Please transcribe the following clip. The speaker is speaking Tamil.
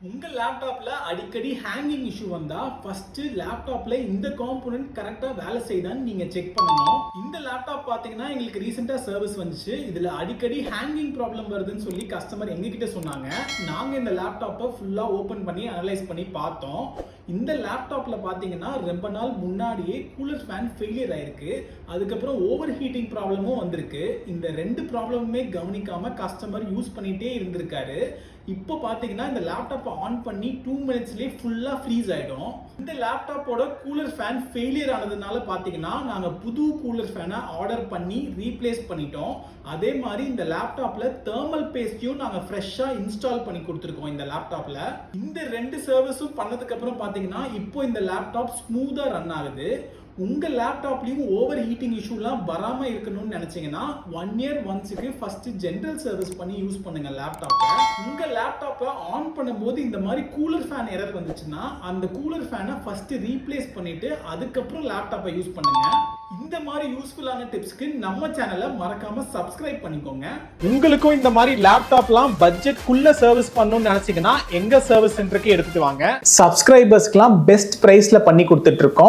உங்க லேப்டாப்ல அடிக்கடி ஹேங்கிங் இஷ்யூ வந்தா ஃபர்ஸ்ட் லேப்டாப்ல இந்த காம்போனன்ட் கரெக்டா வேலை செய்தான்னு நீங்க செக் பண்ணணும். இந்த லேப்டாப் பாத்தீங்கன்னா எங்களுக்கு ரீசெண்டா சர்வீஸ் வந்துச்சு. இதுல அடிக்கடி ஹேங்கிங் ப்ராப்ளம் வருதுன்னு சொல்லி கஸ்டமர் எங்ககிட்ட சொன்னாங்க. நாங்க இந்த லேப்டாப்பை ஃபுல்லா ஓபன் பண்ணி அனலைஸ் பண்ணி பார்த்தோம். இந்த லேப்டாப்ல பாத்தீங்கன்னா ரொம்ப நாள் முன்னாடியே கூலர் ஃபேன் ஃபெயிலியர் ஆயிருக்கு. அதுக்கப்புறம் ஓவர் ஹீட்டிங் ப்ராப்ளமும் வந்திருக்கு. இந்த ரெண்டு ப்ராப்ளமுமே கவனிக்காம கஸ்டமர் யூஸ் பண்ணிட்டே இருந்திருக்காரு. இப்போ பாத்தீங்கன்னா இந்த லேப்டாப்பை ஆன் பண்ணி 2 மினிட்ஸ்லயே ஃபுல்லா ஃப்ரீஸ் ஆயிடும். இந்த லேப்டாப்போட கூலர் ஃபேன் ஃபெயிலியர் ஆனதுனால பாத்தீங்கன்னா நாங்க புது கூலர் ஃபேனை ஆர்டர் பண்ணி ரீப்ளேஸ் பண்ணிட்டோம். அதே மாதிரி இந்த லேப்டாப்ல தெர்மல் பேஸ்டையும் நாங்க ஃப்ரெஷ்ஷா இன்ஸ்டால் பண்ணி கொடுத்துருக்கோம். இந்த லேப்டாப்ல இந்த ரெண்டு சர்வீஸும் பண்ணதுக்கு அப்புறம் பாத்தீங்கன்னா இப்போ இந்த லேப்டாப் ஸ்மூத்தா ரன் ஆகுது. உங்க லேப்டாப்லயும் ஓவர் ஹீட்டிங் இஷ்யூலாம் வராம இருக்கணும்னு நினைச்சீங்கன்னா 1 இயர் ஒன்ஸுக்கு ஃபர்ஸ்ட் ஜெனரல் சர்வீஸ் பண்ணி யூஸ் பண்ணுங்க லேப்டாப்பை. உங்க லேப்டாப்பை ஆன் பண்ணும்போது இந்த மாதிரி கூலர் ஃபேன் எரர் வந்துச்சுன்னா அந்த கூலர் ஃபேனை ஃபர்ஸ்ட் ரீப்ளேஸ் பண்ணிட்டு அதுக்கப்புறம் லேப்டாப்பை யூஸ் பண்ணுங்க. இந்த மாதிரி யூஸ்ஃபுல்லான டிப்ஸ்க்கு நம்ம சேனலை மறக்காம சப்ஸ்கிரைப் பண்ணிக்கோங்க. உங்களுக்கும் இந்த மாதிரி லேப்டாப்லாம் பட்ஜெட் குள்ள சர்வீஸ் பண்ணணும்னு நினைச்சீங்கன்னா எங்க சர்வீஸ் சென்டருக்கு எடுத்துட்டு வாங்க. சப்ஸ்கிரைபர்ஸ்க்குலாம் பெஸ்ட் பிரைஸ்ல பண்ணி கொடுத்துட்டு இருக்கோம்.